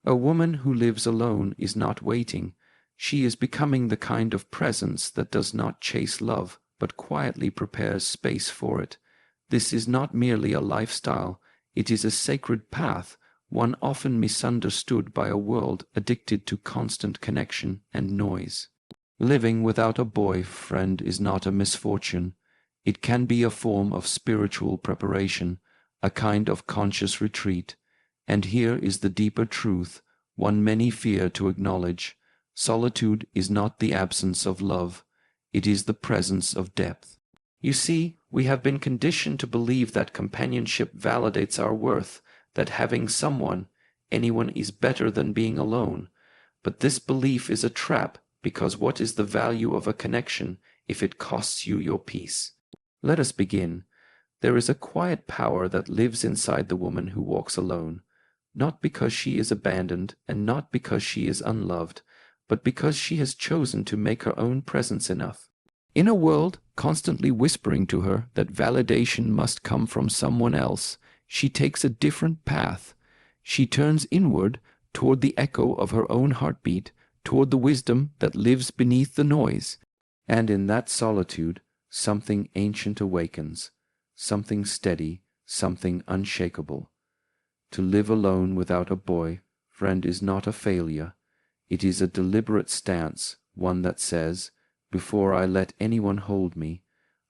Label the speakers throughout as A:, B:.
A: A woman who lives alone is not waiting. She is becoming the kind of presence that does not chase love, but quietly prepares space for it. This is not merely a lifestyle, it is a sacred path, one often misunderstood by a world addicted to constant connection and noise. Living without a boyfriend is not a misfortune. It can be a form of spiritual preparation, a kind of conscious retreat. And here is the deeper truth, one many fear to acknowledge. Solitude is not the absence of love, it is the presence of depth. You see, we have been conditioned to believe that companionship validates our worth, that having someone, anyone, is better than being alone. But this belief is a trap, because what is the value of a connection if it costs you your peace? Let us begin. There is a quiet power that lives inside the woman who walks alone, not because she is abandoned and not because she is unloved, but because she has chosen to make her own presence enough. In a world constantly whispering to her that validation must come from someone else, she takes a different path. She turns inward toward the echo of her own heartbeat, toward the wisdom that lives beneath the noise. And in that solitude, something ancient awakens, something steady, something unshakable. To live alone without a boyfriend is not a failure. It is a deliberate stance, one that says, before I let anyone hold me,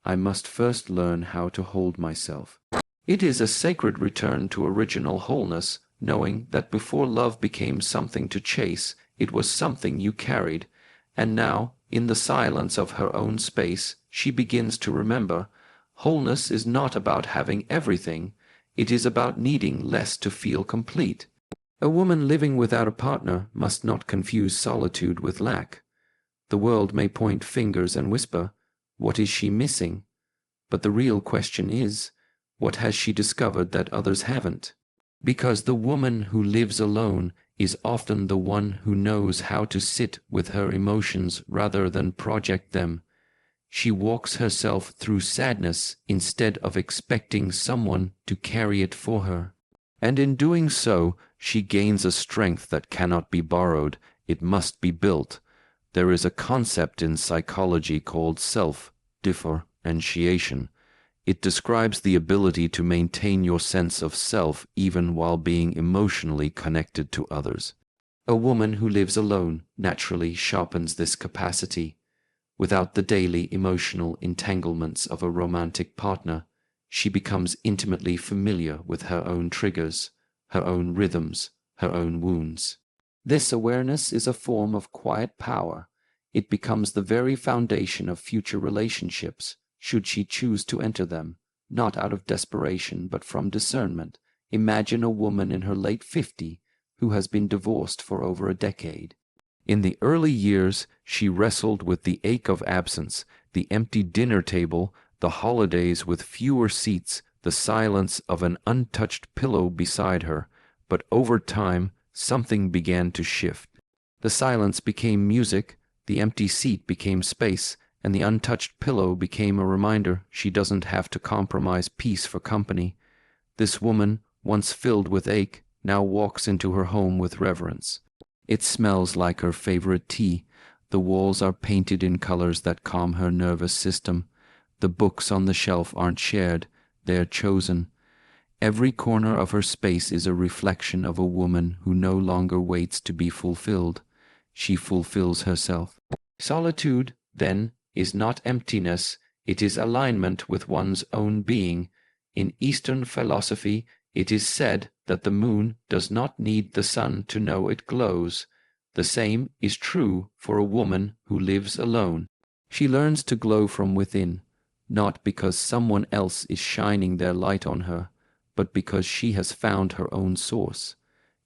A: I must first learn how to hold myself. It is a sacred return to original wholeness, knowing that before love became something to chase, it was something you carried, and now, in the silence of her own space, she begins to remember, wholeness is not about having everything, it is about needing less to feel complete. A woman living without a partner must not confuse solitude with lack. The world may point fingers and whisper, what is she missing? But the real question is, what has she discovered that others haven't? Because the woman who lives alone is often the one who knows how to sit with her emotions rather than project them. She walks herself through sadness instead of expecting someone to carry it for her. And in doing so, she gains a strength that cannot be borrowed, it must be built. There is a concept in psychology called self-differentiation. It describes the ability to maintain your sense of self even while being emotionally connected to others. A woman who lives alone naturally sharpens this capacity. Without the daily emotional entanglements of a romantic partner, she becomes intimately familiar with her own triggers, her own rhythms, her own wounds. This awareness is a form of quiet power. It becomes the very foundation of future relationships, should she choose to enter them, not out of desperation but from discernment. Imagine a woman in her late 50s who has been divorced for over a decade. In the early years, she wrestled with the ache of absence, the empty dinner table, the holidays with fewer seats, the silence of an untouched pillow beside her. But over time, something began to shift. The silence became music, the empty seat became space, and the untouched pillow became a reminder she doesn't have to compromise peace for company. This woman, once filled with ache, now walks into her home with reverence. It smells like her favorite tea. The walls are painted in colors that calm her nervous system. The books on the shelf aren't shared, they're chosen. Every corner of her space is a reflection of a woman who no longer waits to be fulfilled. She fulfills herself. Solitude, then, is not emptiness, it is alignment with one's own being. In Eastern philosophy, it is said that the moon does not need the sun to know it glows. The same is true for a woman who lives alone. She learns to glow from within, not because someone else is shining their light on her, but because she has found her own source.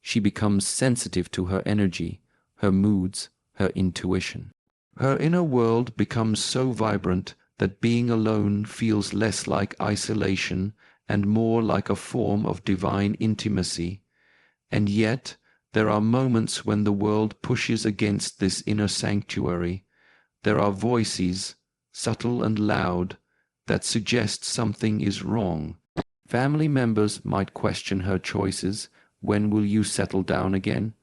A: She becomes sensitive to her energy, her moods, her intuition. Her inner world becomes so vibrant that being alone feels less like isolation and more like a form of divine intimacy. And yet, there are moments when the world pushes against this inner sanctuary. There are voices, subtle and loud, that suggest something is wrong. Family members might question her choices. When will you settle down again?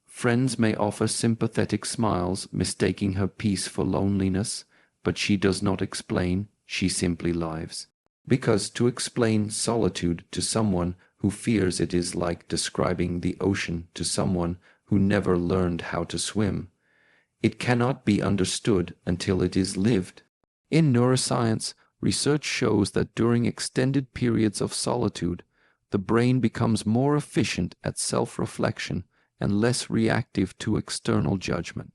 A: Friends may offer sympathetic smiles, mistaking her peace for loneliness, but she does not explain, she simply lives. Because to explain solitude to someone who fears it is like describing the ocean to someone who never learned how to swim. It cannot be understood until it is lived. In neuroscience, research shows that during extended periods of solitude, the brain becomes more efficient at self-reflection and less reactive to external judgment.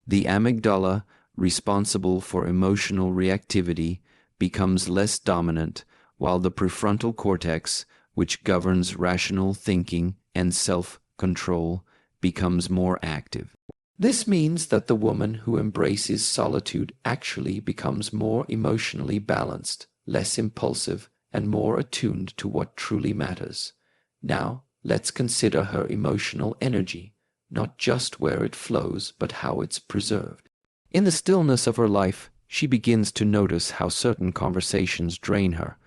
A: The amygdala, responsible for emotional reactivity, becomes less dominant, while the prefrontal cortex, which governs rational thinking and self-control, becomes more active. This means that the woman who embraces solitude actually becomes more emotionally balanced, less impulsive, and more attuned to what truly matters. Now, let's consider her emotional energy, not just where it flows, but how it's preserved. In the stillness of her life, she begins to notice how certain conversations drain her,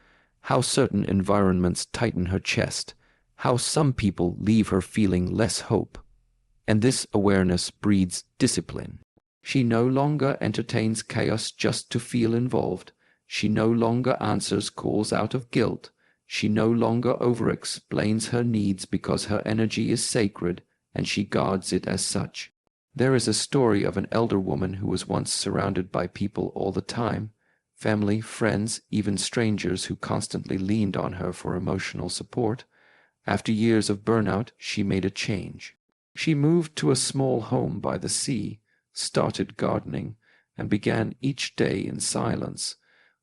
A: how certain environments tighten her chest, how some people leave her feeling less hope. And this awareness breeds discipline. She no longer entertains chaos just to feel involved. She no longer answers calls out of guilt. She no longer over-explains her needs because her energy is sacred, and she guards it as such. There is a story of an elder woman who was once surrounded by people all the time, family, friends, even strangers who constantly leaned on her for emotional support. After years of burnout, she made a change. She moved to a small home by the sea, started gardening, and began each day in silence.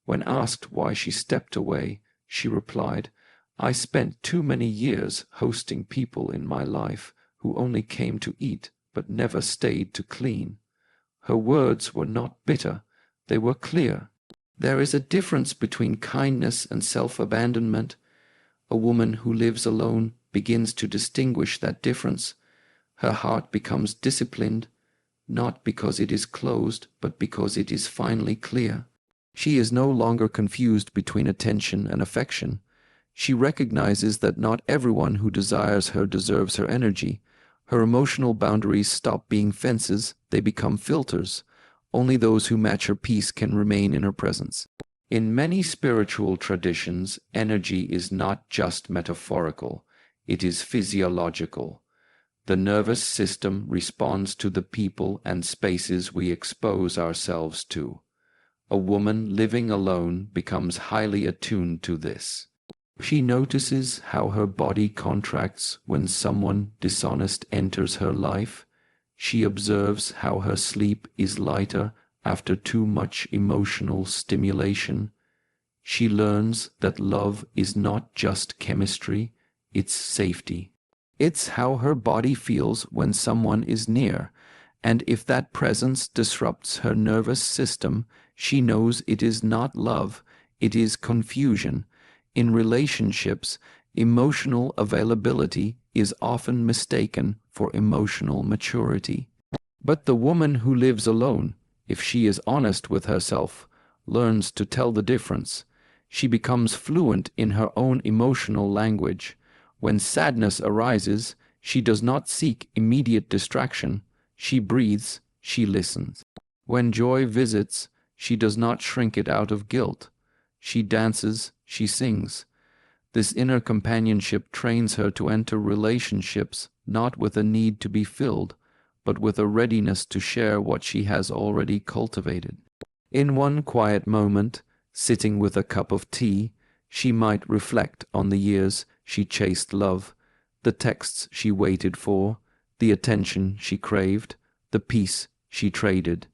A: When asked why she stepped away, she replied, "I spent too many years hosting people in my life who only came to eat but never stayed to clean." Her words were not bitter, they were clear. There is a difference between kindness and self-abandonment. A woman who lives alone begins to distinguish that difference. Her heart becomes disciplined, not because it is closed, but because it is finally clear. She is no longer confused between attention and affection. She recognizes that not everyone who desires her deserves her energy. Her emotional boundaries stop being fences, they become filters. Only those who match her peace can remain in her presence. In many spiritual traditions, energy is not just metaphorical, it is physiological. The nervous system responds to the people and spaces we expose ourselves to. A woman living alone becomes highly attuned to this. She notices how her body contracts when someone dishonest enters her life. She observes how her sleep is lighter after too much emotional stimulation. She learns that love is not just chemistry, it's safety. It's how her body feels when someone is near, and if that presence disrupts her nervous system, she knows it is not love, it is confusion. In relationships, emotional availability is often mistaken for emotional maturity. But the woman who lives alone, if she is honest with herself, learns to tell the difference. She becomes fluent in her own emotional language. When sadness arises, she does not seek immediate distraction. She breathes, she listens. When joy visits, she does not shrink it out of guilt. She dances, she sings. This inner companionship trains her to enter relationships not with a need to be filled, but with a readiness to share what she has already cultivated. In one quiet moment, sitting with a cup of tea, she might reflect on the years she chased love, the texts she waited for, the attention she craved, the peace she traded.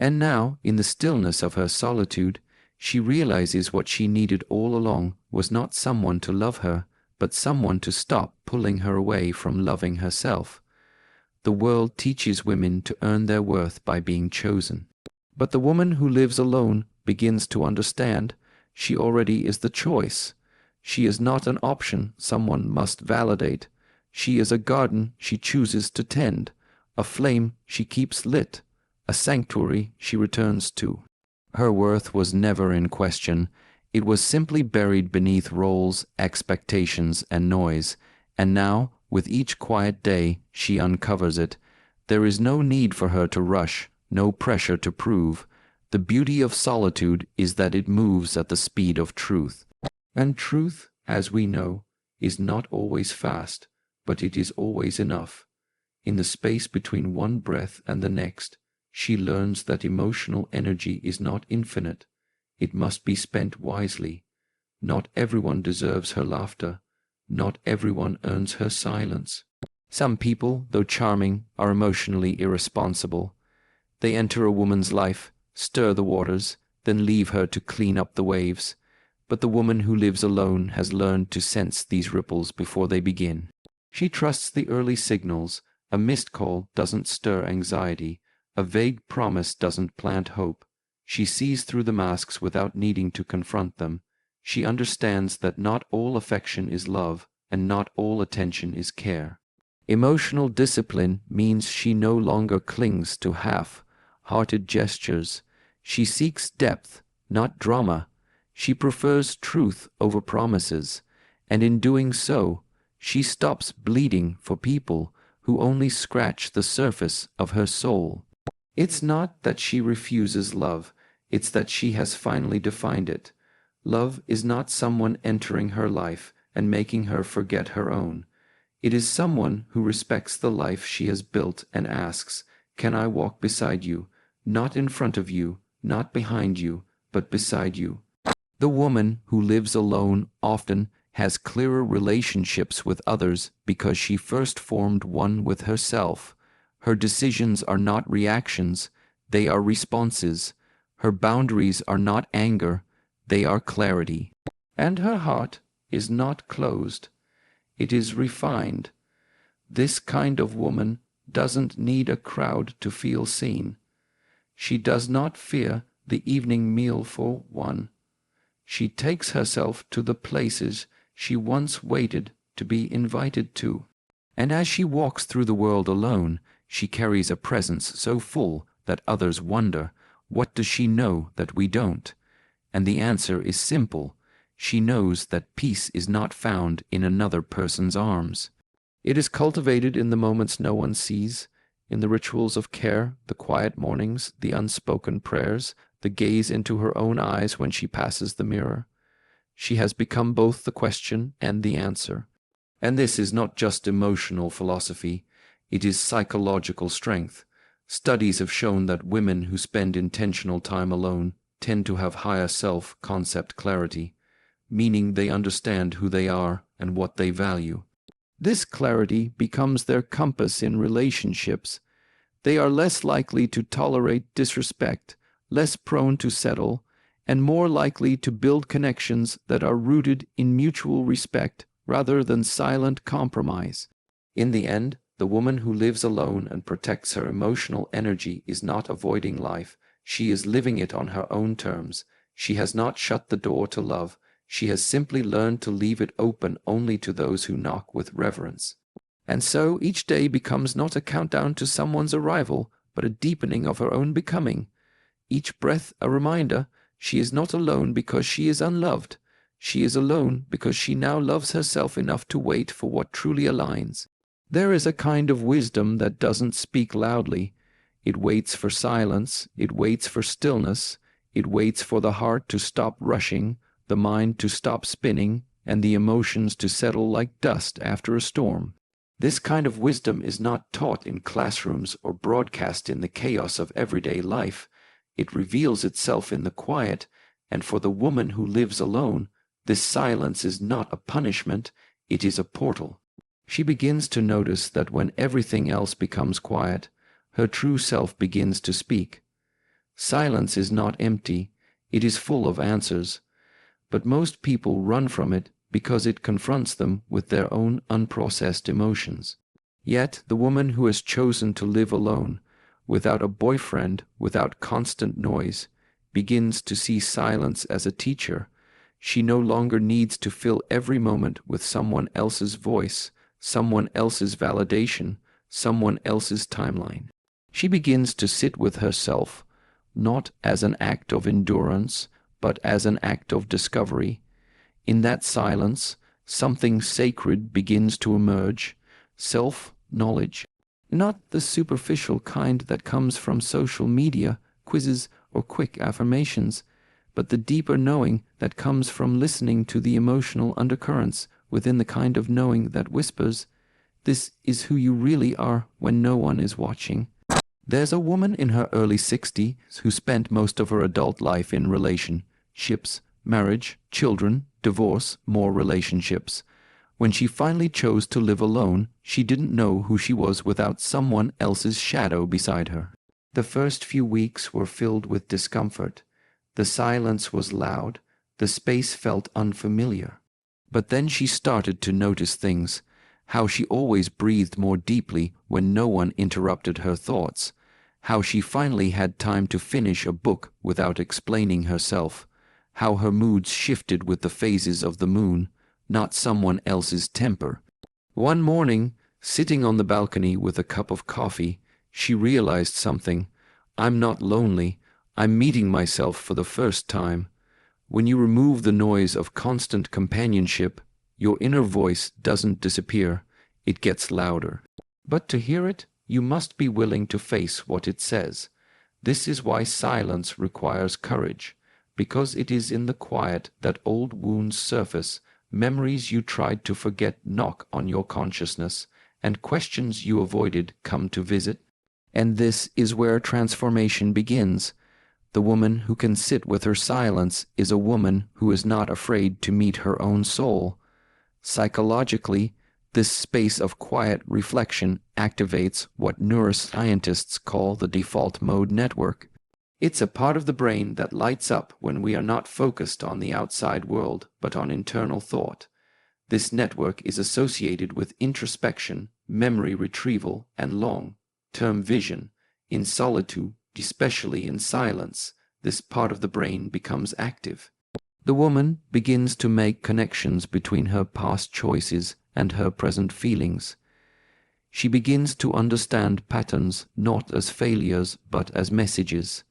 A: And now, in the stillness of her solitude, she realizes what she needed all along was not someone to love her, but someone to stop pulling her away from loving herself. The world teaches women to earn their worth by being chosen. But the woman who lives alone begins to understand she already is the choice. She is not an option someone must validate. She is a garden she chooses to tend, a flame she keeps lit, a sanctuary she returns to. Her worth was never in question. It was simply buried beneath roles, expectations, and noise, and now, with each quiet day, she uncovers it, There is no need for her to rush, no pressure to prove. The beauty of solitude is that it moves at the speed of truth. And truth, as we know, is not always fast, but it is always enough. In the space between one breath and the next, she learns that emotional energy is not infinite. It must be spent wisely. Not everyone deserves her laughter. Not everyone earns her silence. Some people, though charming, are emotionally irresponsible. They enter a woman's life, stir the waters, then leave her to clean up the waves. But the woman who lives alone has learned to sense these ripples before they begin. She trusts the early signals. A missed call doesn't stir anxiety. A vague promise doesn't plant hope. She sees through the masks without needing to confront them. She understands that not all affection is love, and not all attention is care. Emotional discipline means she no longer clings to half-hearted gestures. She seeks depth, not drama. She prefers truth over promises, and in doing so, she stops bleeding for people who only scratch the surface of her soul. It's not that she refuses love, it's that she has finally defined it. Love is not someone entering her life and making her forget her own. It is someone who respects the life she has built and asks, "Can I walk beside you? Not in front of you, not behind you, but beside you." The woman who lives alone often has clearer relationships with others because she first formed one with herself. Her decisions are not reactions, they are responses. Her boundaries are not anger, they are clarity. And her heart is not closed, it is refined. This kind of woman doesn't need a crowd to feel seen. She does not fear the evening meal for one. She takes herself to the places she once waited to be invited to. And as she walks through the world alone, she carries a presence so full that others wonder, what does she know that we don't? And the answer is simple. She knows that peace is not found in another person's arms. It is cultivated in the moments no one sees, in the rituals of care, the quiet mornings, the unspoken prayers, the gaze into her own eyes when she passes the mirror. She has become both the question and the answer. And this is not just emotional philosophy, it is psychological strength. Studies have shown that women who spend intentional time alone tend to have higher self-concept clarity, meaning they understand who they are and what they value. This clarity becomes their compass in relationships. They are less likely to tolerate disrespect, less prone to settle, and more likely to build connections that are rooted in mutual respect rather than silent compromise. In the end, the woman who lives alone and protects her emotional energy is not avoiding life, she is living it on her own terms. She has not shut the door to love, she has simply learned to leave it open only to those who knock with reverence. And so each day becomes not a countdown to someone's arrival, but a deepening of her own becoming. Each breath a reminder, she is not alone because she is unloved. She is alone because she now loves herself enough to wait for what truly aligns. There is a kind of wisdom that doesn't speak loudly. It waits for silence, it waits for stillness, it waits for the heart to stop rushing, the mind to stop spinning, and the emotions to settle like dust after a storm. This kind of wisdom is not taught in classrooms or broadcast in the chaos of everyday life. It reveals itself in the quiet, and for the woman who lives alone, this silence is not a punishment, it is a portal. She begins to notice that when everything else becomes quiet, her true self begins to speak. Silence is not empty, it is full of answers. But most people run from it because it confronts them with their own unprocessed emotions. Yet the woman who has chosen to live alone, without a boyfriend, without constant noise, begins to see silence as a teacher. She no longer needs to fill every moment with someone else's voice, someone else's validation, someone else's timeline. She begins to sit with herself, not as an act of endurance, but as an act of discovery. In that silence, something sacred begins to emerge, self-knowledge. Not the superficial kind that comes from social media, quizzes, or quick affirmations, but the deeper knowing that comes from listening to the emotional undercurrents within the kind of knowing that whispers, "This is who you really are when no one is watching." There's a woman in her early 60s who spent most of her adult life in relationships, marriage, children, divorce, more relationships. When she finally chose to live alone, she didn't know who she was without someone else's shadow beside her. The first few weeks were filled with discomfort. The silence was loud. The space felt unfamiliar. But then she started to notice things, how she always breathed more deeply when no one interrupted her thoughts, how she finally had time to finish a book without explaining herself, how her moods shifted with the phases of the moon, not someone else's temper. One morning, sitting on the balcony with a cup of coffee, she realized something. I'm not lonely. I'm meeting myself for the first time. When you remove the noise of constant companionship, your inner voice doesn't disappear. It gets louder. But to hear it, you must be willing to face what it says. This is why silence requires courage, because it is in the quiet that old wounds surface, memories you tried to forget knock on your consciousness, and questions you avoided come to visit. And this is where transformation begins. The woman who can sit with her silence is a woman who is not afraid to meet her own soul. Psychologically, this space of quiet reflection activates what neuroscientists call the default mode network. It's a part of the brain that lights up when we are not focused on the outside world, but on internal thought. This network is associated with introspection, memory retrieval, and long-term vision. In solitude, especially in silence, this part of the brain becomes active. The woman begins to make connections between her past choices and her present feelings. She begins to understand patterns not as failures but as messages.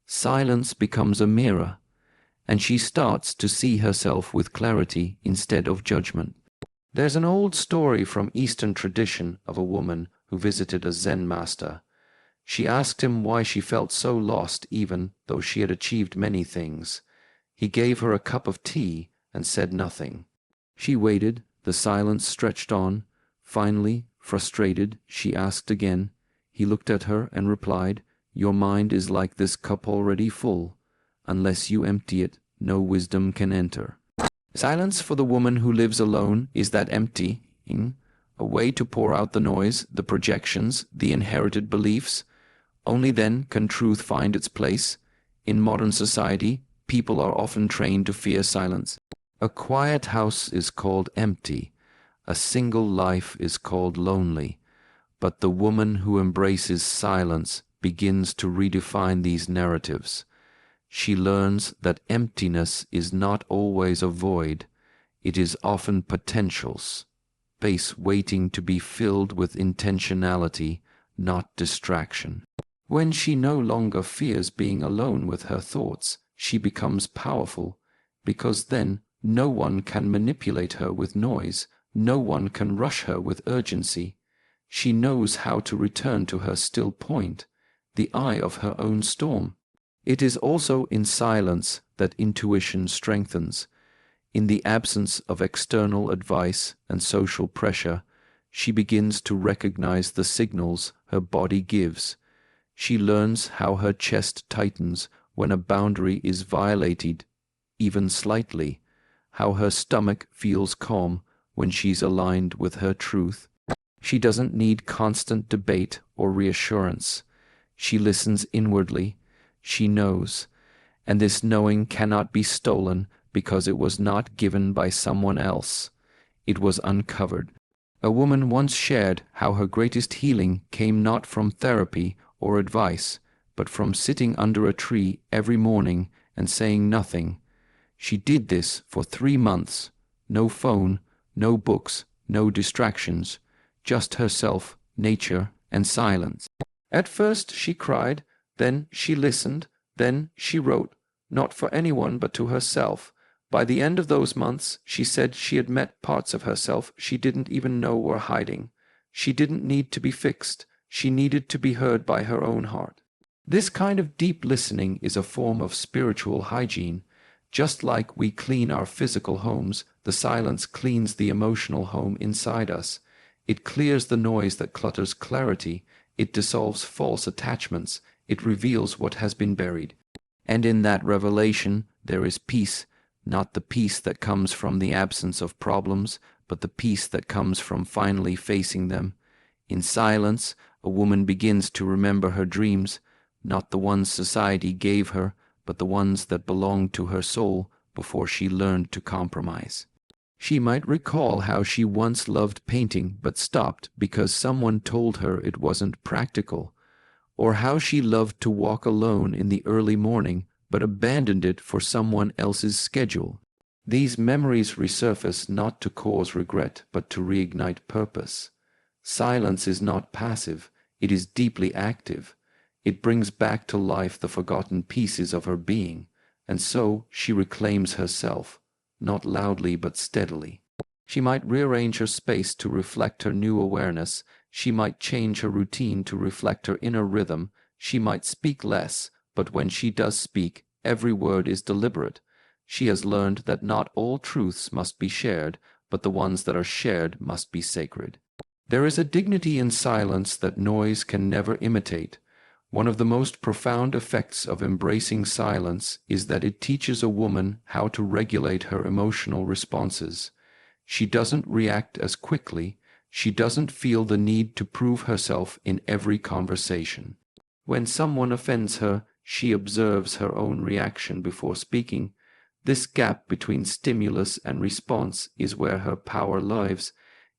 A: Silence becomes a mirror, and she starts to see herself with clarity instead of judgment. There's an old story from Eastern tradition of a woman who visited a Zen master. She asked him why she felt so lost even though she had achieved many things. He gave her a cup of tea and said nothing. She waited, the silence stretched on. Finally, frustrated, she asked again. He looked at her and replied, "Your mind is like this cup already full. Unless you empty it, no wisdom can enter." Silence for the woman who lives alone is that emptying, a way to pour out the noise, the projections, the inherited beliefs. Only then can truth find its place. In modern society, people are often trained to fear silence. A quiet house is called empty. A single life is called lonely. But the woman who embraces silence begins to redefine these narratives. She learns that emptiness is not always a void. It is often potentials, space waiting to be filled with intentionality, not distraction. When she no longer fears being alone with her thoughts, she becomes powerful, because then no one can manipulate her with noise, no one can rush her with urgency. She knows how to return to her still point, the eye of her own storm. It is also in silence that intuition strengthens. In the absence of external advice and social pressure, she begins to recognize the signals her body gives. She learns how her chest tightens when a boundary is violated, even slightly, how her stomach feels calm when she's aligned with her truth. She doesn't need constant debate or reassurance. She listens inwardly. She knows, and this knowing cannot be stolen because it was not given by someone else. It was uncovered. A woman once shared how her greatest healing came not from therapy or advice, but from sitting under a tree every morning and saying nothing. She did this for 3 months. No phone, no books, no distractions, just herself, nature, and silence. At first she cried, then she listened, then she wrote, not for anyone but to herself. By the end of those months, she said she had met parts of herself she didn't even know were hiding. She didn't need to be fixed. She needed to be heard by her own heart. This kind of deep listening is a form of spiritual hygiene. Just like we clean our physical homes, the silence cleans the emotional home inside us. It clears the noise that clutters clarity. It dissolves false attachments. It reveals what has been buried. And in that revelation, there is peace, not the peace that comes from the absence of problems, but the peace that comes from finally facing them. In silence, a woman begins to remember her dreams, not the ones society gave her, but the ones that belonged to her soul before she learned to compromise. She might recall how she once loved painting but stopped because someone told her it wasn't practical, or how she loved to walk alone in the early morning but abandoned it for someone else's schedule. These memories resurface not to cause regret but to reignite purpose. Silence is not passive, it is deeply active. It brings back to life the forgotten pieces of her being, and so she reclaims herself, not loudly but steadily. She might rearrange her space to reflect her new awareness. She might change her routine to reflect her inner rhythm. She might speak less, but when she does speak, every word is deliberate. She has learned that not all truths must be shared, but the ones that are shared must be sacred. There is a dignity in silence that noise can never imitate. One of the most profound effects of embracing silence is that it teaches a woman how to regulate her emotional responses. She doesn't react as quickly. She doesn't feel the need to prove herself in every conversation. When someone offends her, she observes her own reaction before speaking. This gap between stimulus and response is where her power lives.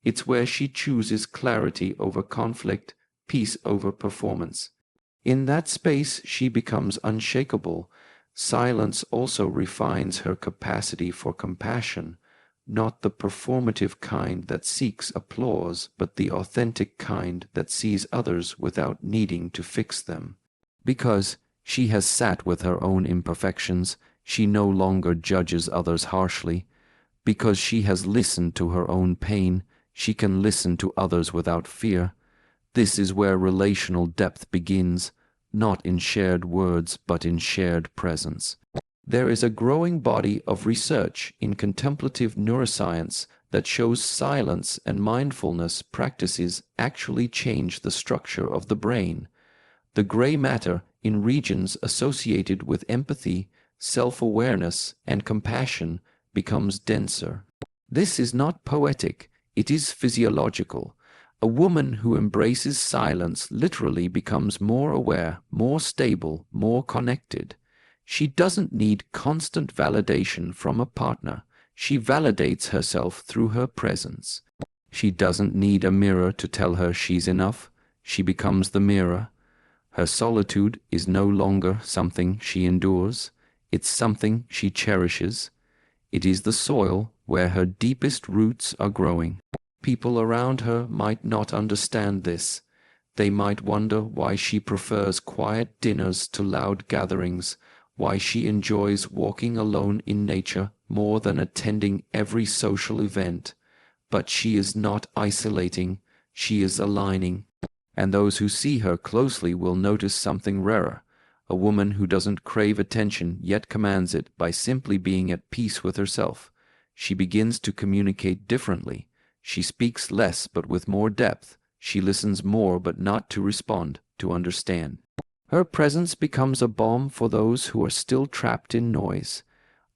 A: It's where she chooses clarity over conflict, peace over performance. In that space, she becomes unshakable. Silence also refines her capacity for compassion, not the performative kind that seeks applause, but the authentic kind that sees others without needing to fix them. Because she has sat with her own imperfections, she no longer judges others harshly. Because she has listened to her own pain, she can listen to others without fear. This is where relational depth begins, not in shared words, but in shared presence. There is a growing body of research in contemplative neuroscience that shows silence and mindfulness practices actually change the structure of the brain. The gray matter in regions associated with empathy, self-awareness, and compassion becomes denser. This is not poetic, it is physiological. A woman who embraces silence literally becomes more aware, more stable, more connected. She doesn't need constant validation from a partner. She validates herself through her presence. She doesn't need a mirror to tell her she's enough. She becomes the mirror. Her solitude is no longer something she endures. It's something she cherishes. It is the soil where her deepest roots are growing. People around her might not understand this. They might wonder why she prefers quiet dinners to loud gatherings, why she enjoys walking alone in nature more than attending every social event. But she is not isolating, she is aligning. And those who see her closely will notice something rarer, a woman who doesn't crave attention yet commands it by simply being at peace with herself. She begins to communicate differently. She speaks less but with more depth. She listens more but not to respond, to understand. Her presence becomes a balm for those who are still trapped in noise.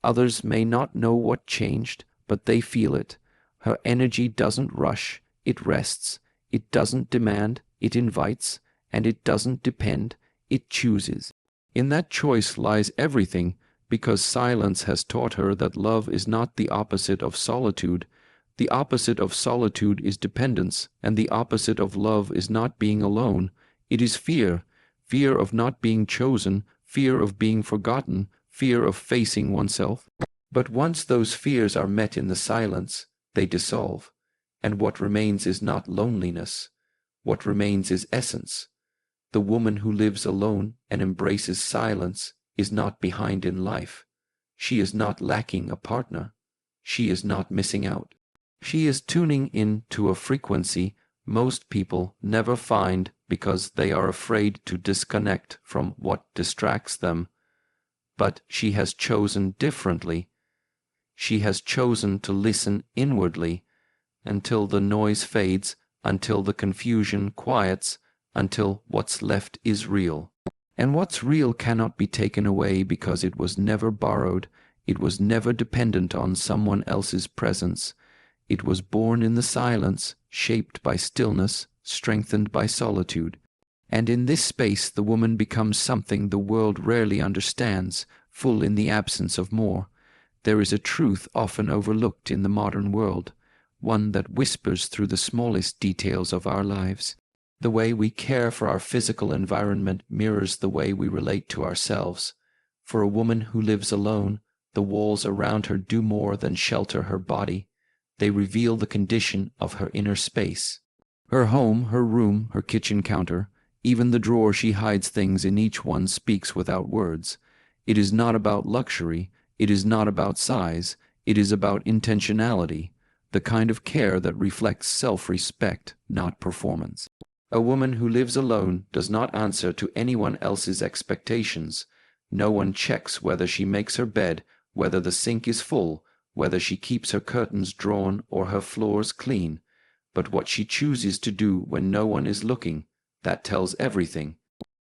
A: Others may not know what changed, but they feel it. Her energy doesn't rush, it rests. It doesn't demand, it invites. And it doesn't depend, it chooses. In that choice lies everything, because silence has taught her that love is not the opposite of solitude. The opposite of solitude is dependence, and the opposite of love is not being alone. It is fear, fear of not being chosen, fear of being forgotten, fear of facing oneself. But once those fears are met in the silence, they dissolve, and what remains is not loneliness. What remains is essence. The woman who lives alone and embraces silence is not behind in life. She is not lacking a partner. She is not missing out. She is tuning in to a frequency most people never find because they are afraid to disconnect from what distracts them. But she has chosen differently. She has chosen to listen inwardly until the noise fades, until the confusion quiets, until what's left is real. And what's real cannot be taken away because it was never borrowed, it was never dependent on someone else's presence. It was born in the silence, shaped by stillness, strengthened by solitude. And in this space the woman becomes something the world rarely understands, full in the absence of more. There is a truth often overlooked in the modern world, one that whispers through the smallest details of our lives. The way we care for our physical environment mirrors the way we relate to ourselves. For a woman who lives alone, the walls around her do more than shelter her body. They reveal the condition of her inner space. Her home, her room, her kitchen counter, even the drawer she hides things in each one speaks without words. It is not about luxury, it is not about size, it is about intentionality, the kind of care that reflects self-respect, not performance. A woman who lives alone does not answer to anyone else's expectations. No one checks whether she makes her bed, whether the sink is full, whether she keeps her curtains drawn or her floors clean. But what she chooses to do when no one is looking, that tells everything.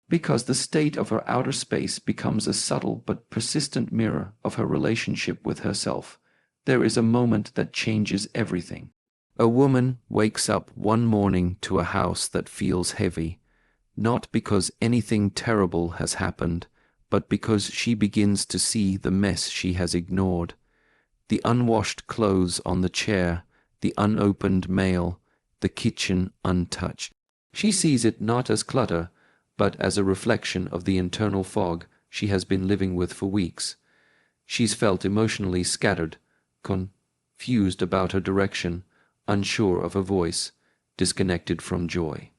A: Because the state of her outer space becomes a subtle but persistent mirror of her relationship with herself. There is a moment that changes everything. A woman wakes up one morning to a house that feels heavy, not because anything terrible has happened, but because she begins to see the mess she has ignored. The unwashed clothes on the chair, the unopened mail, the kitchen untouched. She sees it not as clutter, but as a reflection of the internal fog she has been living with for weeks. She's felt emotionally scattered, confused about her direction, unsure of her voice, disconnected from joy.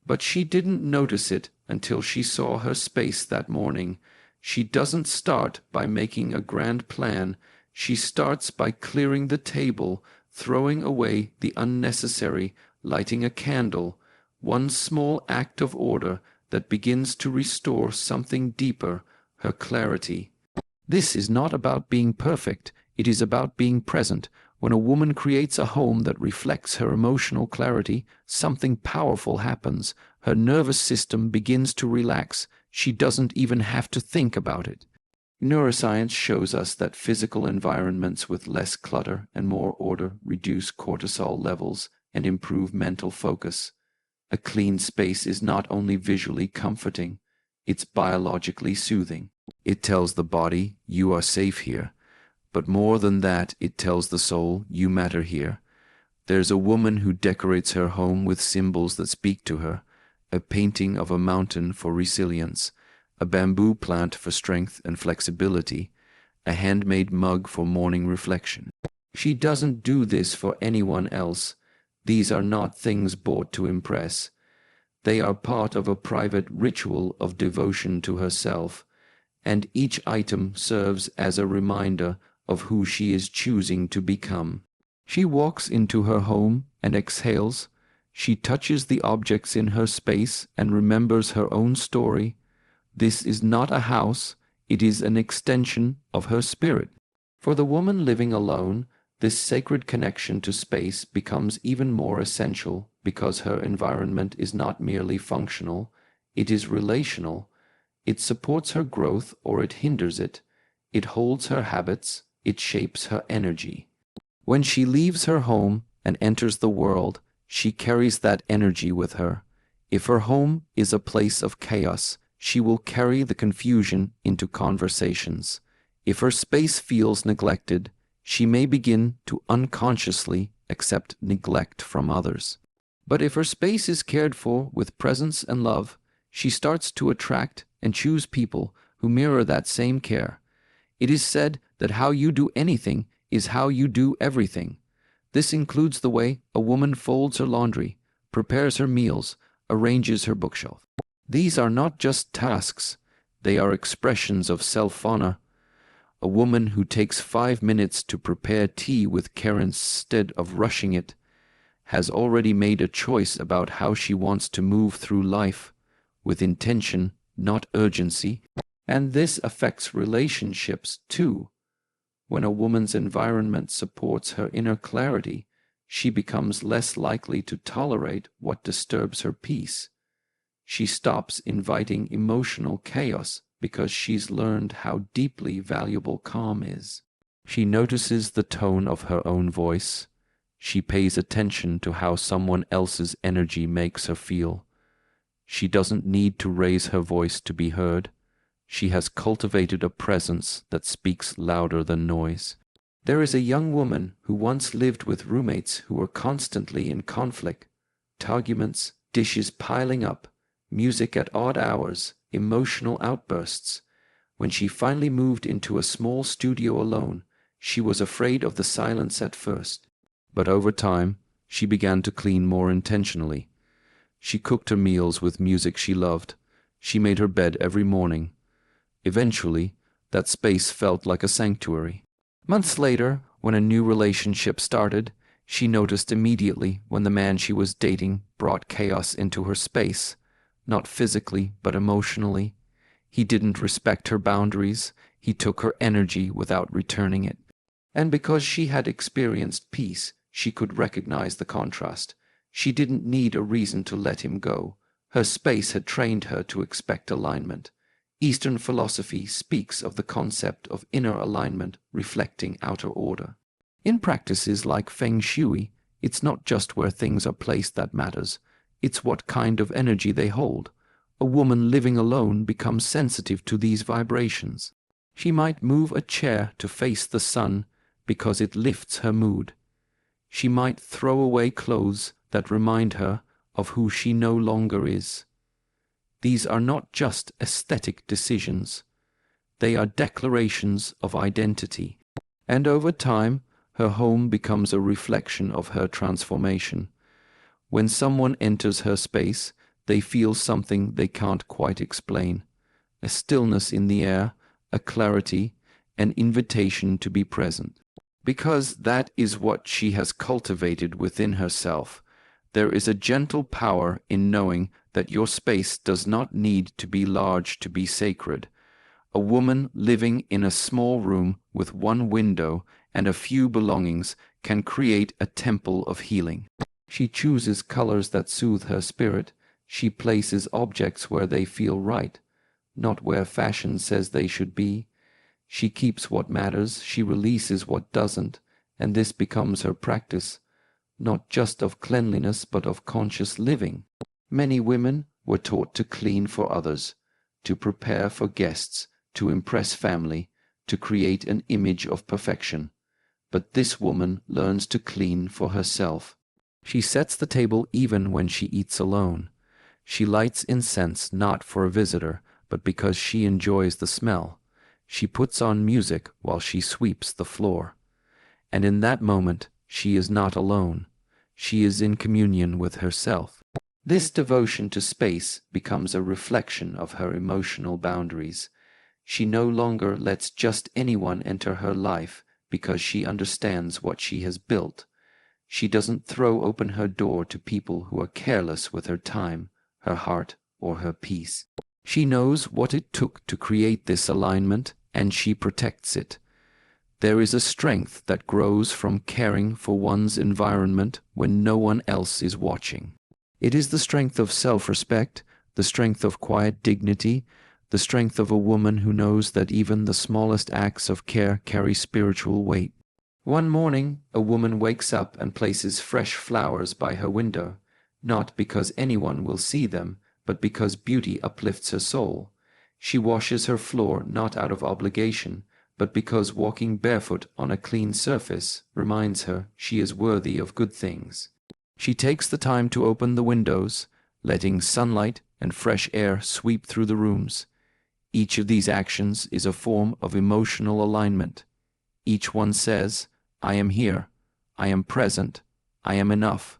A: But she didn't notice it until she saw her space that morning. She doesn't start by making a grand plan. She starts by clearing the table, throwing away the unnecessary, lighting a candle, one small act of order that begins to restore something deeper, her clarity. This is not about being perfect, it is about being present. When a woman creates a home that reflects her emotional clarity, something powerful happens. Her nervous system begins to relax. She doesn't even have to think about it. Neuroscience shows us that physical environments with less clutter and more order reduce cortisol levels and improve mental focus. A clean space is not only visually comforting, it's biologically soothing. It tells the body, you are safe here. But more than that, it tells the soul, you matter here. There's a woman who decorates her home with symbols that speak to her, a painting of a mountain for resilience, a bamboo plant for strength and flexibility, a handmade mug for morning reflection. She doesn't do this for anyone else. These are not things bought to impress. They are part of a private ritual of devotion to herself, and each item serves as a reminder of who she is choosing to become. She walks into her home and exhales. She touches the objects in her space and remembers her own story. This is not a house, it is an extension of her spirit. For the woman living alone, this sacred connection to space becomes even more essential because her environment is not merely functional, it is relational. It supports her growth or it hinders it. It holds her habits, it shapes her energy. When she leaves her home and enters the world, she carries that energy with her. If her home is a place of chaos, she will carry the confusion into conversations. If her space feels neglected, she may begin to unconsciously accept neglect from others. But if her space is cared for with presence and love, she starts to attract and choose people who mirror that same care. It is said that how you do anything is how you do everything. This includes the way a woman folds her laundry, prepares her meals, arranges her bookshelf. These are not just tasks, they are expressions of self-honor. A woman who takes 5 minutes to prepare tea with care instead of rushing it, has already made a choice about how she wants to move through life, with intention, not urgency, and this affects relationships too. When a woman's environment supports her inner clarity, she becomes less likely to tolerate what disturbs her peace. She stops inviting emotional chaos because she's learned how deeply valuable calm is. She notices the tone of her own voice. She pays attention to how someone else's energy makes her feel. She doesn't need to raise her voice to be heard. She has cultivated a presence that speaks louder than noise. There is a young woman who once lived with roommates who were constantly in conflict. Arguments, dishes piling up, music at odd hours, emotional outbursts. When she finally moved into a small studio alone, she was afraid of the silence at first. But over time, she began to clean more intentionally. She cooked her meals with music she loved. She made her bed every morning. Eventually, that space felt like a sanctuary. Months later, when a new relationship started, she noticed immediately when the man she was dating brought chaos into her space, not physically but emotionally. He didn't respect her boundaries. He took her energy without returning it. And because she had experienced peace, she could recognize the contrast. She didn't need a reason to let him go. Her space had trained her to expect alignment. Eastern philosophy speaks of the concept of inner alignment reflecting outer order. In practices like Feng Shui, it's not just where things are placed that matters. It's what kind of energy they hold. A woman living alone becomes sensitive to these vibrations. She might move a chair to face the sun because it lifts her mood. She might throw away clothes that remind her of who she no longer is. These are not just aesthetic decisions. They are declarations of identity. And over time, her home becomes a reflection of her transformation. When someone enters her space, they feel something they can't quite explain. A stillness in the air, a clarity, an invitation to be present. Because that is what she has cultivated within herself. There is a gentle power in knowing that your space does not need to be large to be sacred. A woman living in a small room with one window and a few belongings can create a temple of healing. She chooses colors that soothe her spirit. She places objects where they feel right, not where fashion says they should be. She keeps what matters, she releases what doesn't, and this becomes her practice, not just of cleanliness but of conscious living. Many women were taught to clean for others, to prepare for guests, to impress family, to create an image of perfection. But this woman learns to clean for herself. She sets the table even when she eats alone. She lights incense not for a visitor, but because she enjoys the smell. She puts on music while she sweeps the floor. And in that moment, she is not alone. She is in communion with herself. This devotion to space becomes a reflection of her emotional boundaries. She no longer lets just anyone enter her life because she understands what she has built. She doesn't throw open her door to people who are careless with her time, her heart, or her peace. She knows what it took to create this alignment, and she protects it. There is a strength that grows from caring for one's environment when no one else is watching. It is the strength of self-respect, the strength of quiet dignity, the strength of a woman who knows that even the smallest acts of care carry spiritual weight. One morning, a woman wakes up and places fresh flowers by her window, not because anyone will see them, but because beauty uplifts her soul. She washes her floor not out of obligation, but because walking barefoot on a clean surface reminds her she is worthy of good things. She takes the time to open the windows, letting sunlight and fresh air sweep through the rooms. Each of these actions is a form of emotional alignment. Each one says, I am here, I am present, I am enough.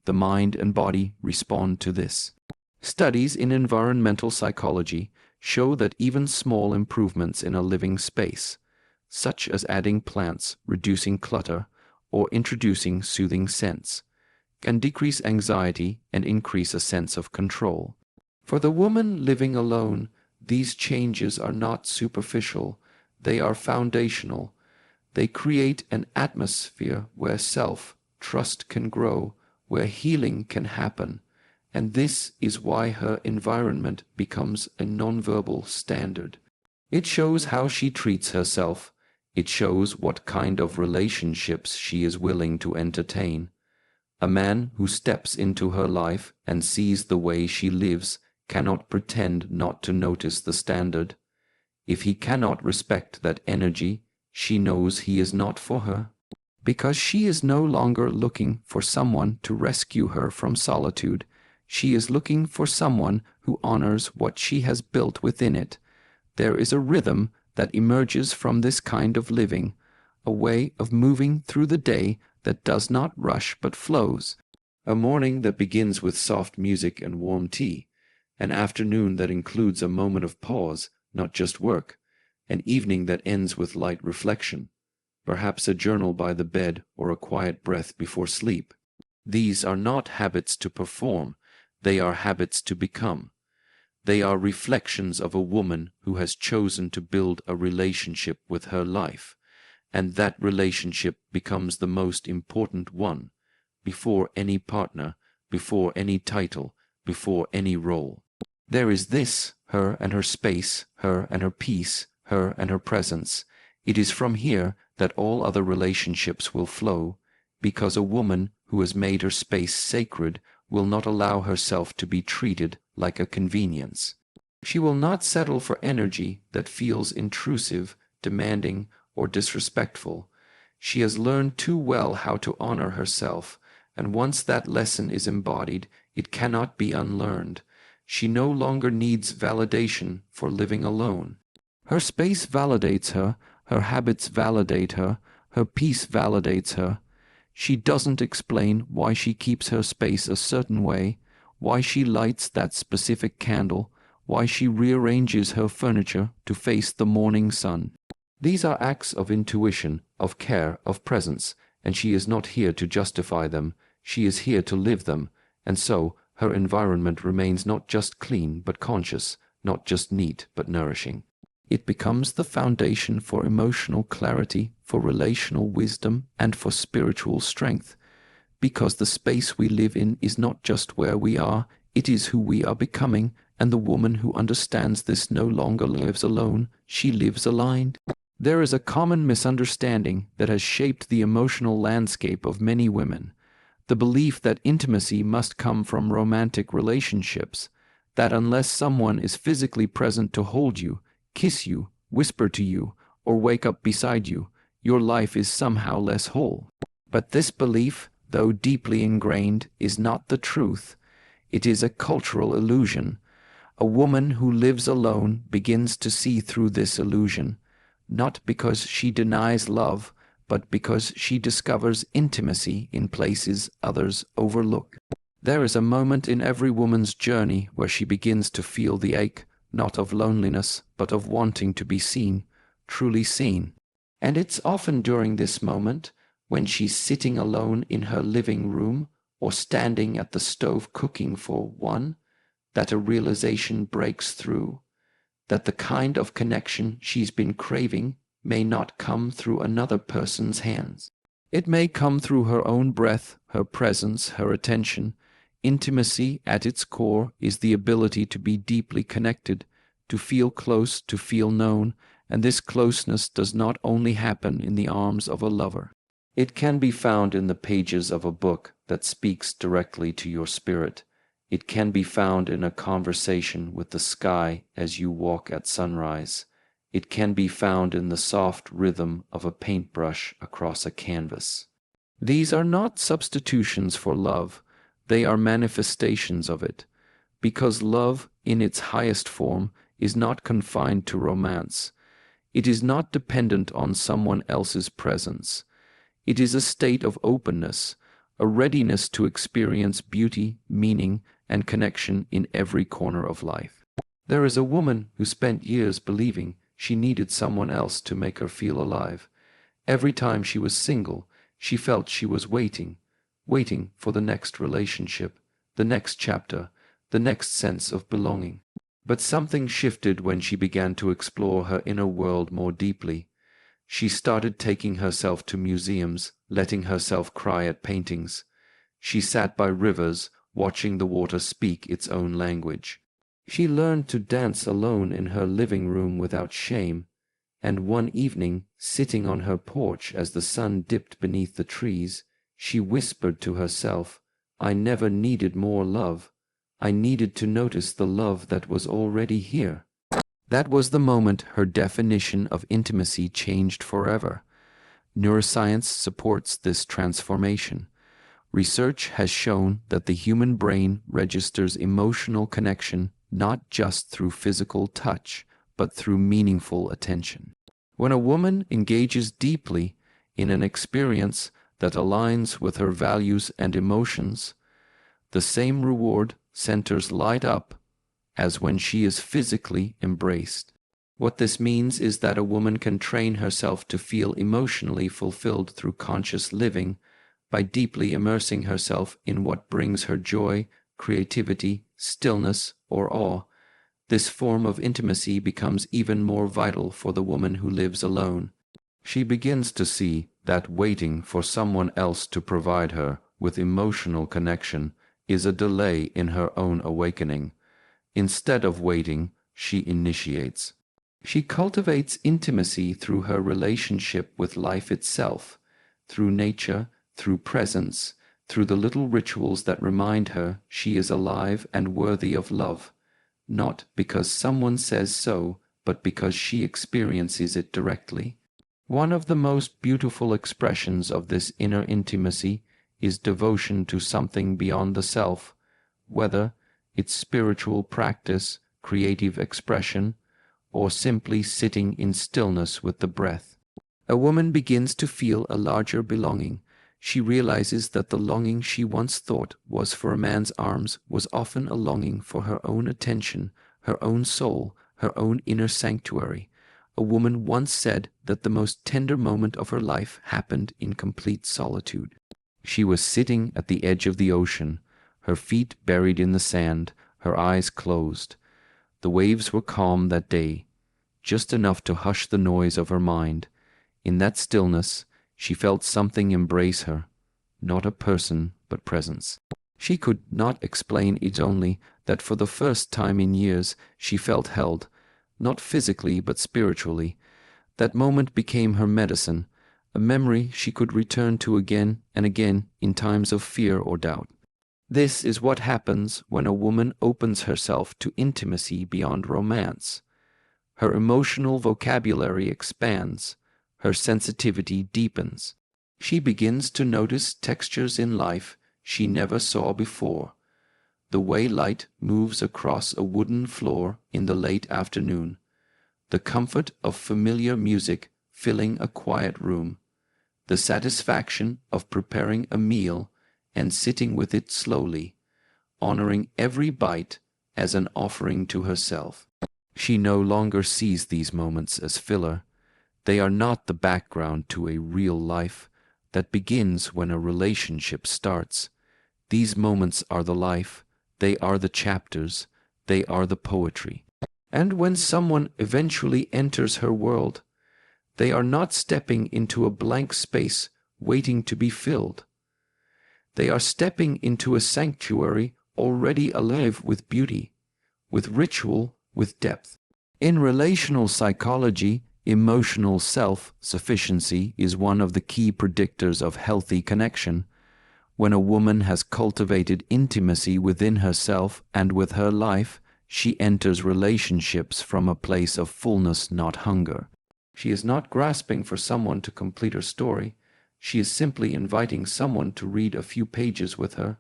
A: The mind and body respond to this. Studies in environmental psychology show that even small improvements in a living space, such as adding plants, reducing clutter, or introducing soothing scents, can decrease anxiety and increase a sense of control. For the woman living alone, these changes are not superficial, they are foundational. They create an atmosphere where self-trust can grow, where healing can happen, and this is why her environment becomes a nonverbal standard. It shows how she treats herself. It shows what kind of relationships she is willing to entertain. A man who steps into her life and sees the way she lives cannot pretend not to notice the standard. If he cannot respect that energy, she knows he is not for her. Because she is no longer looking for someone to rescue her from solitude. She is looking for someone who honors what she has built within it. There is a rhythm that emerges from this kind of living, a way of moving through the day that does not rush but flows, a morning that begins with soft music and warm tea, an afternoon that includes a moment of pause, not just work, an evening that ends with light reflection, perhaps a journal by the bed or a quiet breath before sleep. These are not habits to perform, they are habits to become. They are reflections of a woman who has chosen to build a relationship with her life, and that relationship becomes the most important one, before any partner, before any title, before any role. There is this, her and her space, her and her peace, her and her presence. It is from here that all other relationships will flow, because a woman who has made her space sacred will not allow herself to be treated like a convenience. She will not settle for energy that feels intrusive, demanding, or disrespectful. She has learned too well how to honor herself, and once that lesson is embodied, it cannot be unlearned. She no longer needs validation for living alone. Her space validates her, her habits validate her, her peace validates her. She doesn't explain why she keeps her space a certain way, why she lights that specific candle, why she rearranges her furniture to face the morning sun. These are acts of intuition, of care, of presence, and she is not here to justify them, she is here to live them, and so her environment remains not just clean but conscious, not just neat but nourishing. It becomes the foundation for emotional clarity, for relational wisdom, and for spiritual strength. Because the space we live in is not just where we are, it is who we are becoming, and the woman who understands this no longer lives alone, she lives aligned. There is a common misunderstanding that has shaped the emotional landscape of many women, the belief that intimacy must come from romantic relationships, that unless someone is physically present to hold you, kiss you, whisper to you, or wake up beside you, your life is somehow less whole. But this belief, though deeply ingrained, is not the truth. It is a cultural illusion. A woman who lives alone begins to see through this illusion, not because she denies love, but because she discovers intimacy in places others overlook. There is a moment in every woman's journey where she begins to feel the ache, not of loneliness, but of wanting to be seen, truly seen. And it's often during this moment, when she's sitting alone in her living room or standing at the stove cooking for one, that a realization breaks through, that the kind of connection she's been craving may not come through another person's hands. It may come through her own breath, her presence, her attention. Intimacy, at its core, is the ability to be deeply connected, to feel close, to feel known, and this closeness does not only happen in the arms of a lover. It can be found in the pages of a book that speaks directly to your spirit. It can be found in a conversation with the sky as you walk at sunrise. It can be found in the soft rhythm of a paintbrush across a canvas. These are not substitutions for love. They are manifestations of it, because love, in its highest form, is not confined to romance. It is not dependent on someone else's presence. It is a state of openness, a readiness to experience beauty, meaning, and connection in every corner of life. There is a woman who spent years believing she needed someone else to make her feel alive. Every time she was single, she felt she was waiting waiting for the next relationship, the next chapter, the next sense of belonging. But something shifted when she began to explore her inner world more deeply. She started taking herself to museums, letting herself cry at paintings. She sat by rivers, watching the water speak its own language. She learned to dance alone in her living room without shame, and one evening, sitting on her porch as the sun dipped beneath the trees, she whispered to herself, "I never needed more love. I needed to notice the love that was already here." That was the moment her definition of intimacy changed forever. Neuroscience supports this transformation. Research has shown that the human brain registers emotional connection not just through physical touch, but through meaningful attention. When a woman engages deeply in an experience that aligns with her values and emotions, the same reward centers light up as when she is physically embraced. What this means is that a woman can train herself to feel emotionally fulfilled through conscious living by deeply immersing herself in what brings her joy, creativity, stillness, or awe. This form of intimacy becomes even more vital for the woman who lives alone. She begins to see that waiting for someone else to provide her with emotional connection is a delay in her own awakening. Instead of waiting, she initiates. She cultivates intimacy through her relationship with life itself, through nature, through presence, through the little rituals that remind her she is alive and worthy of love, not because someone says so, but because she experiences it directly. One of the most beautiful expressions of this inner intimacy is devotion to something beyond the self, whether it's spiritual practice, creative expression, or simply sitting in stillness with the breath. A woman begins to feel a larger belonging. She realizes that the longing she once thought was for a man's arms was often a longing for her own attention, her own soul, her own inner sanctuary. A woman once said that the most tender moment of her life happened in complete solitude. She was sitting at the edge of the ocean, her feet buried in the sand, her eyes closed. The waves were calm that day, just enough to hush the noise of her mind. In that stillness, she felt something embrace her, not a person, but presence. She could not explain it, only that for the first time in years she felt held, not physically but spiritually. That moment became her medicine, a memory she could return to again and again in times of fear or doubt. This is what happens when a woman opens herself to intimacy beyond romance. Her emotional vocabulary expands, her sensitivity deepens. She begins to notice textures in life she never saw before. The way light moves across a wooden floor in the late afternoon, the comfort of familiar music filling a quiet room, the satisfaction of preparing a meal and sitting with it slowly, honoring every bite as an offering to herself. She no longer sees these moments as filler. They are not the background to a real life that begins when a relationship starts. These moments are the life, they are the chapters, they are the poetry. And when someone eventually enters her world, they are not stepping into a blank space waiting to be filled. They are stepping into a sanctuary already alive with beauty, with ritual, with depth. In relational psychology, emotional self-sufficiency is one of the key predictors of healthy connection. When a woman has cultivated intimacy within herself and with her life, she enters relationships from a place of fullness, not hunger. She is not grasping for someone to complete her story. She is simply inviting someone to read a few pages with her.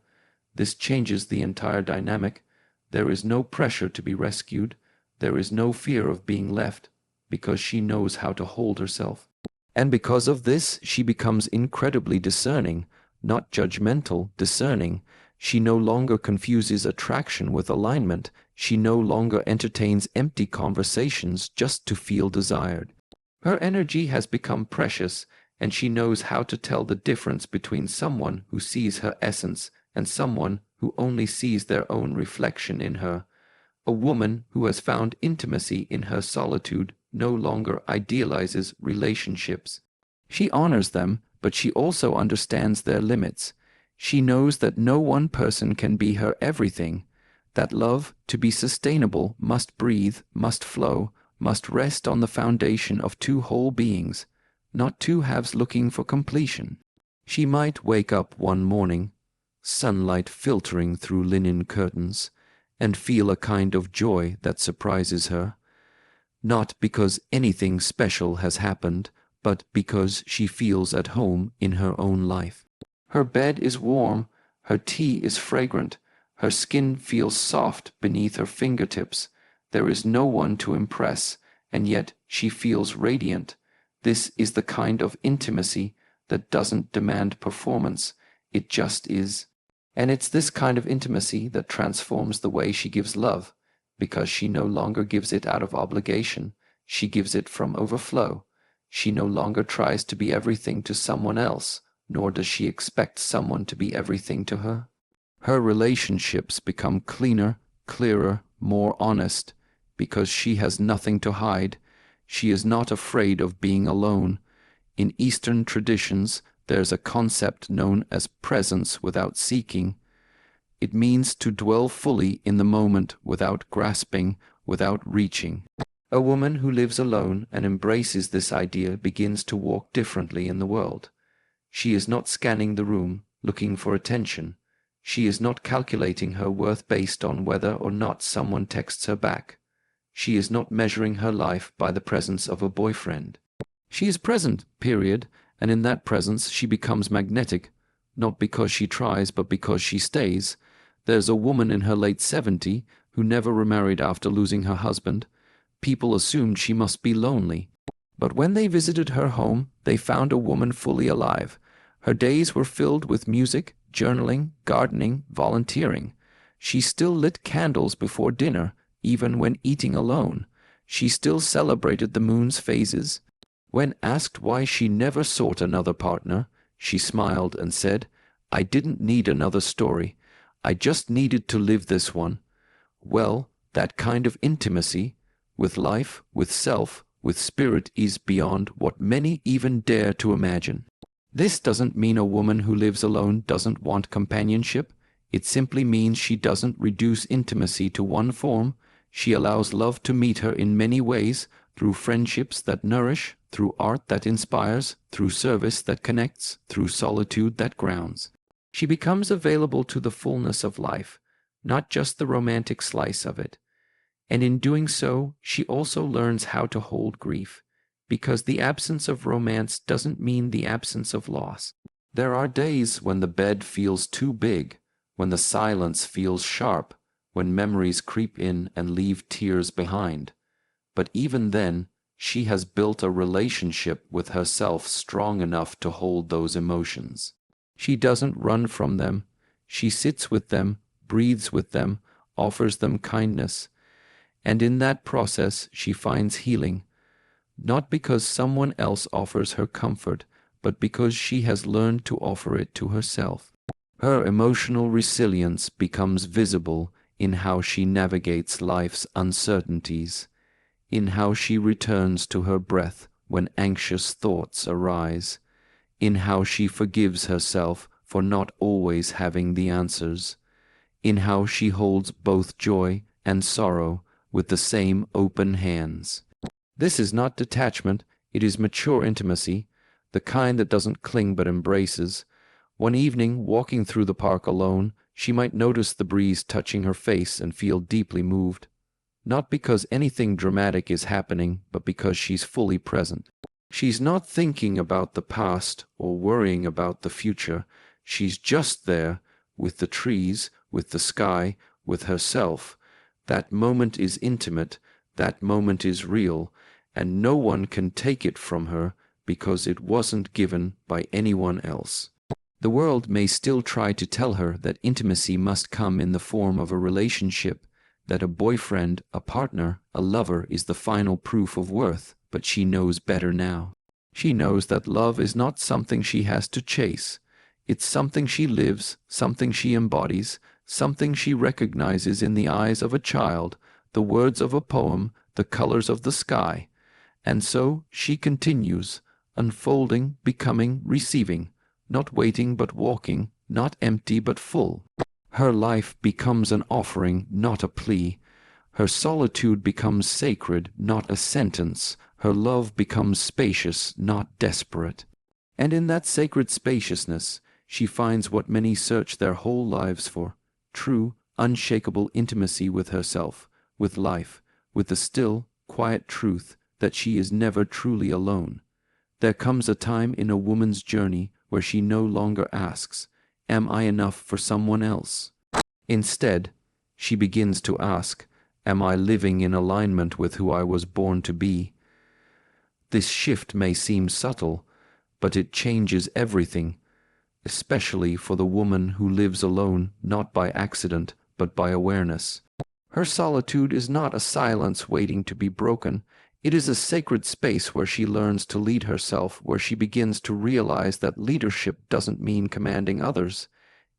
A: This changes the entire dynamic. There is no pressure to be rescued. There is no fear of being left, because she knows how to hold herself. And because of this, she becomes incredibly discerning, not judgmental, discerning. She no longer confuses attraction with alignment. She no longer entertains empty conversations just to feel desired. Her energy has become precious, and she knows how to tell the difference between someone who sees her essence and someone who only sees their own reflection in her. A woman who has found intimacy in her solitude no longer idealizes relationships. She honors them, but she also understands their limits. She knows that no one person can be her everything, that love, to be sustainable, must breathe, must flow, must rest on the foundation of two whole beings, not two halves looking for completion. She might wake up one morning, sunlight filtering through linen curtains, and feel a kind of joy that surprises her, not because anything special has happened, but because she feels at home in her own life. Her bed is warm, her tea is fragrant, her skin feels soft beneath her fingertips. There is no one to impress, and yet she feels radiant. This is the kind of intimacy that doesn't demand performance, it just is. And it's this kind of intimacy that transforms the way she gives love, because she no longer gives it out of obligation, she gives it from overflow. She no longer tries to be everything to someone else, nor does she expect someone to be everything to her. Her relationships become cleaner, clearer, more honest, because she has nothing to hide. She is not afraid of being alone. In Eastern traditions, there's a concept known as presence without seeking. It means to dwell fully in the moment without grasping, without reaching. A woman who lives alone and embraces this idea begins to walk differently in the world. She is not scanning the room, looking for attention. She is not calculating her worth based on whether or not someone texts her back. She is not measuring her life by the presence of a boyfriend. She is present, period, and in that presence she becomes magnetic, not because she tries but because she stays. There's a woman in her late 70s who never remarried after losing her husband. People assumed she must be lonely. But when they visited her home, they found a woman fully alive. Her days were filled with music, journaling, gardening, volunteering. She still lit candles before dinner, even when eating alone. She still celebrated the moon's phases. When asked why she never sought another partner, she smiled and said, "I didn't need another story. I just needed to live this one." Well, that kind of intimacy, with life, with self, with spirit, is beyond what many even dare to imagine. This doesn't mean a woman who lives alone doesn't want companionship. It simply means she doesn't reduce intimacy to one form. She allows love to meet her in many ways, through friendships that nourish, through art that inspires, through service that connects, through solitude that grounds. She becomes available to the fullness of life, not just the romantic slice of it. And in doing so, she also learns how to hold grief, because the absence of romance doesn't mean the absence of loss. There are days when the bed feels too big, when the silence feels sharp, when memories creep in and leave tears behind. But even then, she has built a relationship with herself strong enough to hold those emotions. She doesn't run from them. She sits with them, breathes with them, offers them kindness. And in that process, she finds healing, not because someone else offers her comfort, but because she has learned to offer it to herself. Her emotional resilience becomes visible in how she navigates life's uncertainties, in how she returns to her breath when anxious thoughts arise, in how she forgives herself for not always having the answers, in how she holds both joy and sorrow with the same open hands. This is not detachment, it is mature intimacy, the kind that doesn't cling but embraces. One evening, walking through the park alone, she might notice the breeze touching her face and feel deeply moved. Not because anything dramatic is happening, but because she's fully present. She's not thinking about the past or worrying about the future. She's just there, with the trees, with the sky, with herself. That moment is intimate, that moment is real, and no one can take it from her because it wasn't given by anyone else. The world may still try to tell her that intimacy must come in the form of a relationship, that a boyfriend, a partner, a lover is the final proof of worth, but she knows better now. She knows that love is not something she has to chase. It's something she lives, something she embodies, something she recognizes in the eyes of a child, the words of a poem, the colors of the sky. And so she continues, unfolding, becoming, receiving, not waiting but walking, not empty but full. Her life becomes an offering, not a plea. Her solitude becomes sacred, not a sentence. Her love becomes spacious, not desperate. And in that sacred spaciousness, she finds what many search their whole lives for: true, unshakable intimacy with herself, with life, with the still, quiet truth that she is never truly alone. There comes a time in a woman's journey where she no longer asks, "Am I enough for someone else?" Instead, she begins to ask, "Am I living in alignment with who I was born to be?" This shift may seem subtle, but it changes everything, especially for the woman who lives alone, not by accident, but by awareness. Her solitude is not a silence waiting to be broken. It is a sacred space where she learns to lead herself, where she begins to realize that leadership doesn't mean commanding others.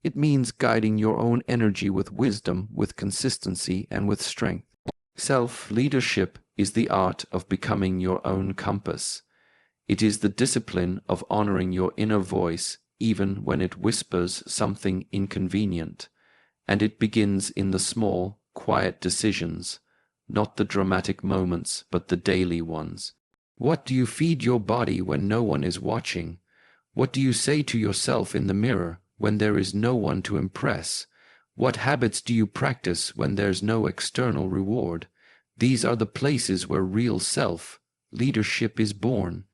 A: It means guiding your own energy with wisdom, with consistency, and with strength. Self-leadership is the art of becoming your own compass. It is the discipline of honoring your inner voice, even when it whispers something inconvenient. And it begins in the small, quiet decisions, not the dramatic moments, but the daily ones. What do you feed your body when no one is watching? What do you say to yourself in the mirror when there is no one to impress? What habits do you practice when there's no external reward? These are the places where real self-leadership is born.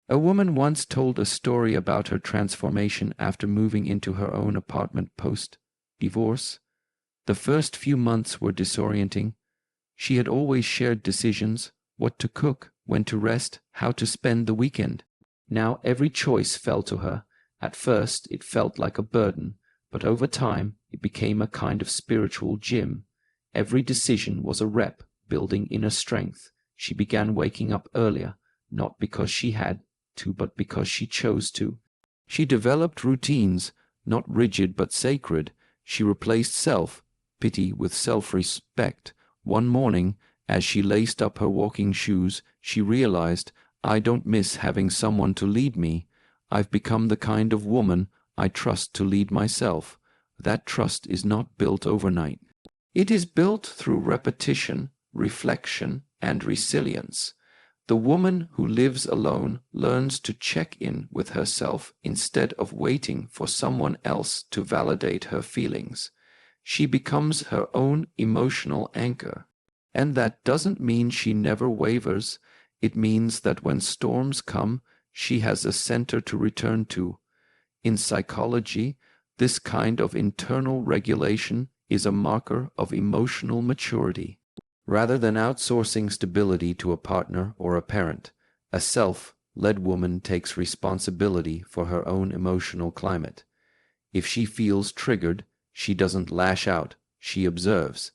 A: A woman once told a story about her transformation after moving into her own apartment post-divorce. The first few months were disorienting. She had always shared decisions: what to cook, when to rest, how to spend the weekend. Now every choice fell to her. At first it felt like a burden, but over time it became a kind of spiritual gym. Every decision was a rep, building inner strength. She began waking up earlier, not because she had to, but because she chose to. She developed routines, not rigid but sacred. She replaced self-pity with self-respect. One morning, as she laced up her walking shoes, she realized, "I don't miss having someone to lead me. I've become the kind of woman I trust to lead myself." That trust is not built overnight. It is built through repetition, reflection, and resilience. The woman who lives alone learns to check in with herself instead of waiting for someone else to validate her feelings. She becomes her own emotional anchor. And that doesn't mean she never wavers. It means that when storms come, she has a center to return to. In psychology, this kind of internal regulation is a marker of emotional maturity. Rather than outsourcing stability to a partner or a parent, a self-led woman takes responsibility for her own emotional climate. If she feels triggered, she doesn't lash out, she observes.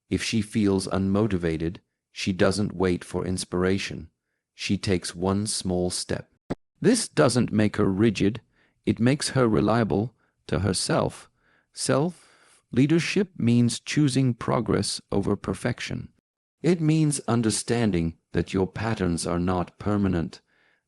A: If she feels unmotivated, she doesn't wait for inspiration. She takes one small step. This doesn't make her rigid, it makes her reliable to herself. Self-leadership means choosing progress over perfection. It means understanding that your patterns are not permanent,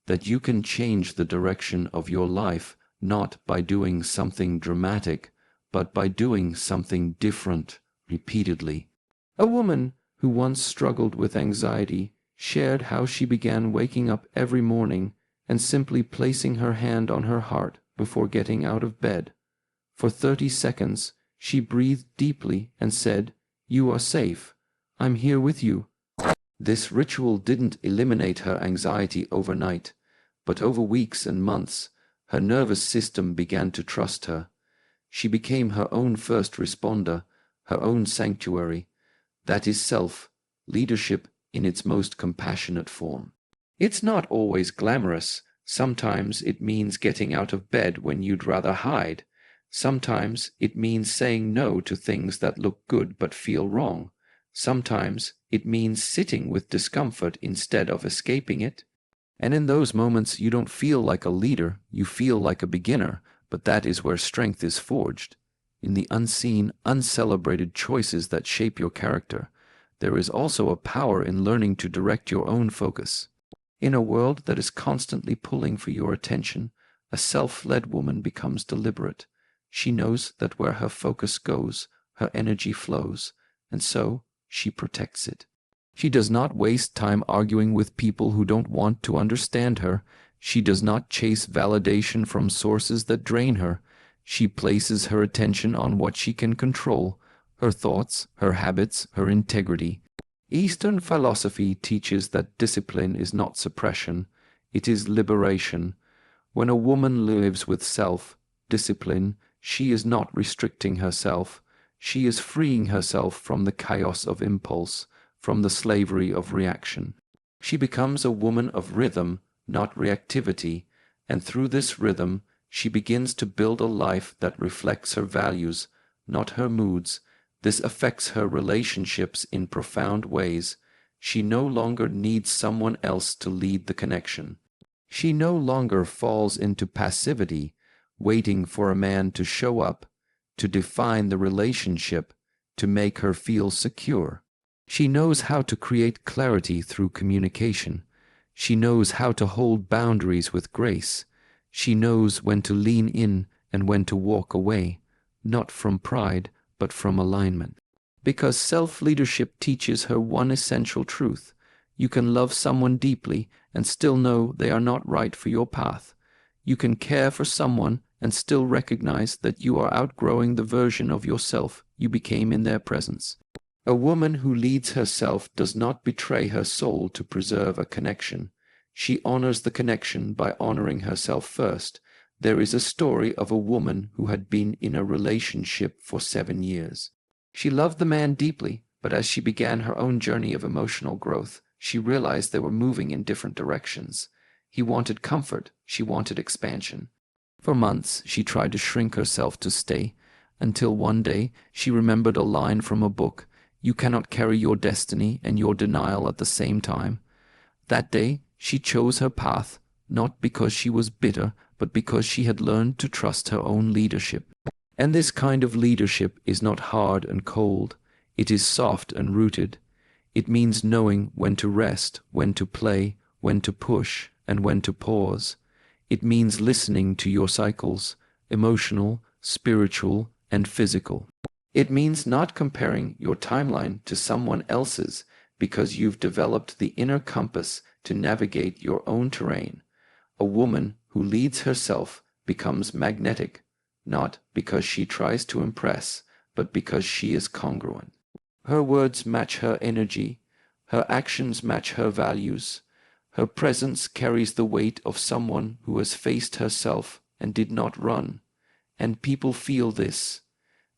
A: that you can change the direction of your life not by doing something dramatic, but by doing something different repeatedly. A woman who once struggled with anxiety shared how she began waking up every morning and simply placing her hand on her heart before getting out of bed. For 30 seconds, she breathed deeply and said, "You are safe. I'm here with you." This ritual didn't eliminate her anxiety overnight, but over weeks and months, her nervous system began to trust her. She became her own first responder, her own sanctuary. That is self-leadership in its most compassionate form. It's not always glamorous. Sometimes it means getting out of bed when you'd rather hide. Sometimes it means saying no to things that look good but feel wrong. Sometimes it means sitting with discomfort instead of escaping it. And in those moments, you don't feel like a leader, you feel like a beginner, but that is where strength is forged. In the unseen, uncelebrated choices that shape your character, there is also a power in learning to direct your own focus. In a world that is constantly pulling for your attention, a self-led woman becomes deliberate. She knows that where her focus goes, her energy flows, and so she protects it. She does not waste time arguing with people who don't want to understand her. She does not chase validation from sources that drain her. She places her attention on what she can control, her thoughts, her habits, her integrity. Eastern philosophy teaches that discipline is not suppression, it is liberation. When a woman lives with self-discipline, she is not restricting herself. She is freeing herself from the chaos of impulse, from the slavery of reaction. She becomes a woman of rhythm, not reactivity, and through this rhythm, she begins to build a life that reflects her values, not her moods. This affects her relationships in profound ways. She no longer needs someone else to lead the connection. She no longer falls into passivity, waiting for a man to show up, to define the relationship, to make her feel secure. She knows how to create clarity through communication. She knows how to hold boundaries with grace. She knows when to lean in and when to walk away, not from pride, but from alignment. Because self-leadership teaches her one essential truth: you can love someone deeply and still know they are not right for your path. You can care for someone and still recognize that you are outgrowing the version of yourself you became in their presence. A woman who leads herself does not betray her soul to preserve a connection. She honors the connection by honoring herself first. There is a story of a woman who had been in a relationship for 7 years. She loved the man deeply, but as she began her own journey of emotional growth, she realized they were moving in different directions. He wanted comfort, she wanted expansion. For months, she tried to shrink herself to stay, until one day she remembered a line from a book: "You cannot carry your destiny and your denial at the same time." That day, she chose her path, not because she was bitter, but because she had learned to trust her own leadership. And this kind of leadership is not hard and cold. It is soft and rooted. It means knowing when to rest, when to play, when to push, and when to pause. It means listening to your cycles, emotional, spiritual, and physical. It means not comparing your timeline to someone else's because you've developed the inner compass to navigate your own terrain. A woman who leads herself becomes magnetic, not because she tries to impress, but because she is congruent. Her words match her energy, her actions match her values. Her presence carries the weight of someone who has faced herself and did not run. And people feel this.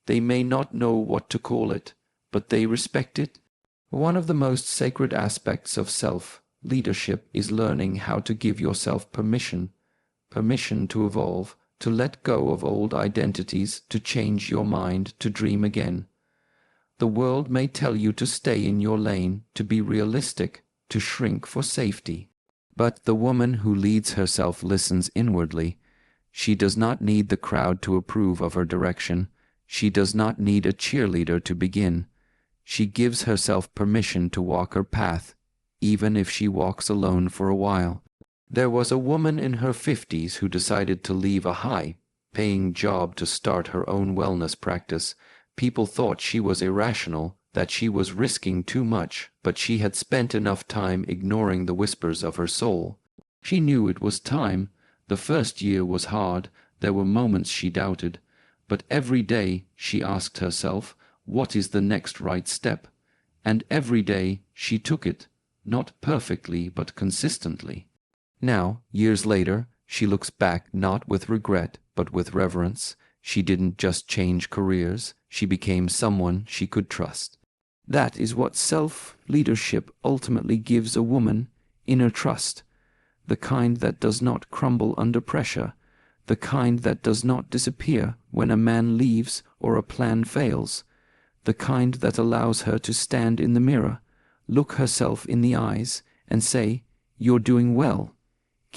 A: They may not know what to call it, but they respect it. One of the most sacred aspects of self-leadership is learning how to give yourself permission to evolve, to let go of old identities, to change your mind, to dream again. The world may tell you to stay in your lane, to be realistic, to shrink for safety. But the woman who leads herself listens inwardly. She does not need the crowd to approve of her direction. She does not need a cheerleader to begin. She gives herself permission to walk her path, even if she walks alone for a while. There was a woman in her 50s who decided to leave a high-paying job to start her own wellness practice. People thought she was irrational, that she was risking too much, but she had spent enough time ignoring the whispers of her soul. She knew it was time. The first year was hard. There were moments she doubted. But every day she asked herself, what is the next right step? And every day she took it, not perfectly but consistently. Now, years later, she looks back not with regret but with reverence. She didn't just change careers, she became someone she could trust. That is what self-leadership ultimately gives a woman: inner trust, the kind that does not crumble under pressure, the kind that does not disappear when a man leaves or a plan fails, the kind that allows her to stand in the mirror, look herself in the eyes, and say, "You're doing well.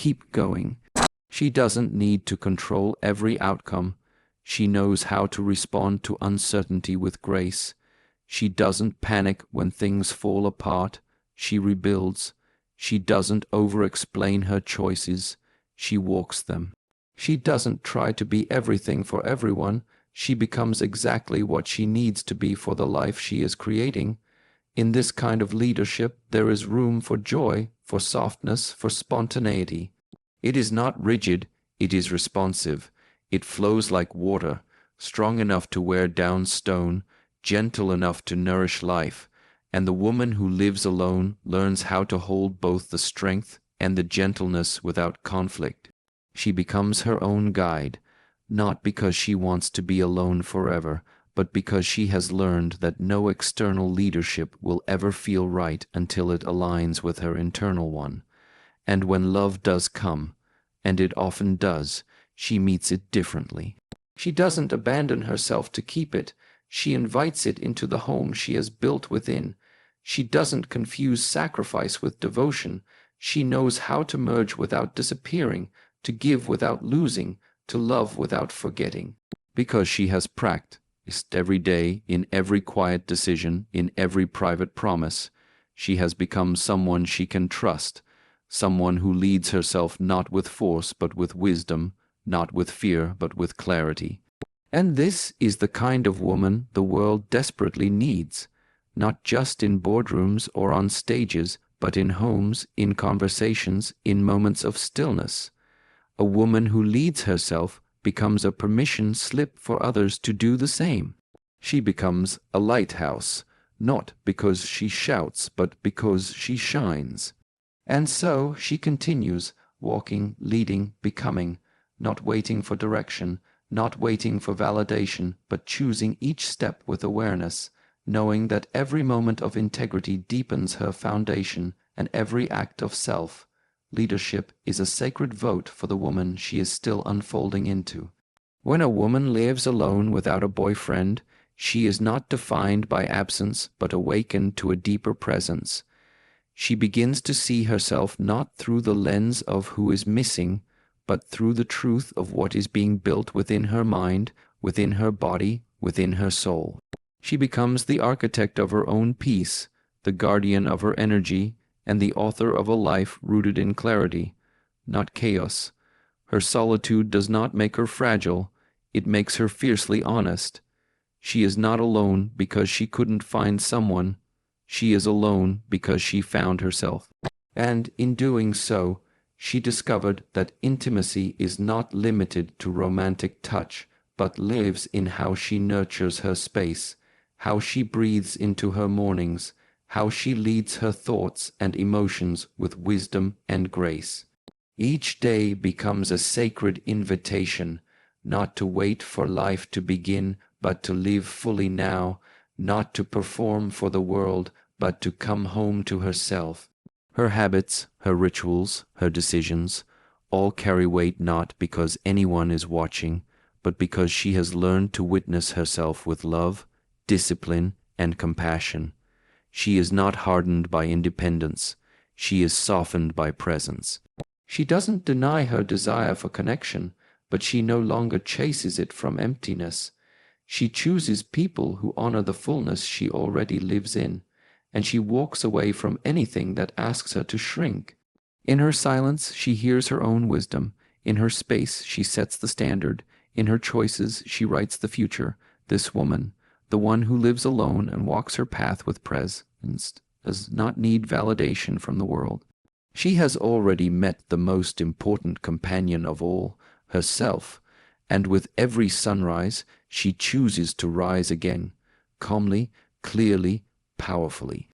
A: keep going. She doesn't need to control every outcome. She knows how to respond to uncertainty with grace. She doesn't panic when things fall apart. She rebuilds. She doesn't over-explain her choices. She walks them. She doesn't try to be everything for everyone. She becomes exactly what she needs to be for the life she is creating. In this kind of leadership, there is room for joy, for softness, for spontaneity. It is not rigid, it is responsive. It flows like water, strong enough to wear down stone, gentle enough to nourish life. And the woman who lives alone learns how to hold both the strength and the gentleness without conflict. She becomes her own guide, not because she wants to be alone forever, but because she has learned that no external leadership will ever feel right until it aligns with her internal one. And when love does come, and it often does, she meets it differently. She doesn't abandon herself to keep it. She invites it into the home she has built within. She doesn't confuse sacrifice with devotion. She knows how to merge without disappearing, to give without losing, to love without forgetting. Because she has practiced every day, in every quiet decision, in every private promise, she has become someone she can trust, someone who leads herself not with force but with wisdom, not with fear but with clarity. And this is the kind of woman the world desperately needs, not just in boardrooms or on stages, but in homes, in conversations, in moments of stillness. A woman who leads herself becomes a permission slip for others to do the same. She becomes a lighthouse, not because she shouts, but because she shines. And so she continues, walking, leading, becoming, not waiting for direction, not waiting for validation, but choosing each step with awareness, knowing that every moment of integrity deepens her foundation and every act of self. Leadership is a sacred vote for the woman she is still unfolding into. When a woman lives alone without a boyfriend, she is not defined by absence but awakened to a deeper presence. She begins to see herself not through the lens of who is missing, but through the truth of what is being built within her mind, within her body, within her soul. She becomes the architect of her own peace, the guardian of her energy, and the author of a life rooted in clarity, not chaos. Her solitude does not make her fragile, it makes her fiercely honest. She is not alone because she couldn't find someone. She is alone because she found herself. And in doing so, she discovered that intimacy is not limited to romantic touch, but lives in how she nurtures her space, how she breathes into her mornings, how she leads her thoughts and emotions with wisdom and grace. Each day becomes a sacred invitation, not to wait for life to begin, but to live fully now, not to perform for the world, but to come home to herself. Her habits, her rituals, her decisions, all carry weight not because anyone is watching, but because she has learned to witness herself with love, discipline, and compassion. She is not hardened by independence. She is softened by presence. She doesn't deny her desire for connection, but she no longer chases it from emptiness. She chooses people who honor the fullness she already lives in, and she walks away from anything that asks her to shrink. In her silence, she hears her own wisdom. In her space, she sets the standard. In her choices, she writes the future. This woman, the one who lives alone and walks her path with presence, does not need validation from the world. She has already met the most important companion of all, herself, and with every sunrise, she chooses to rise again, calmly, clearly, powerfully.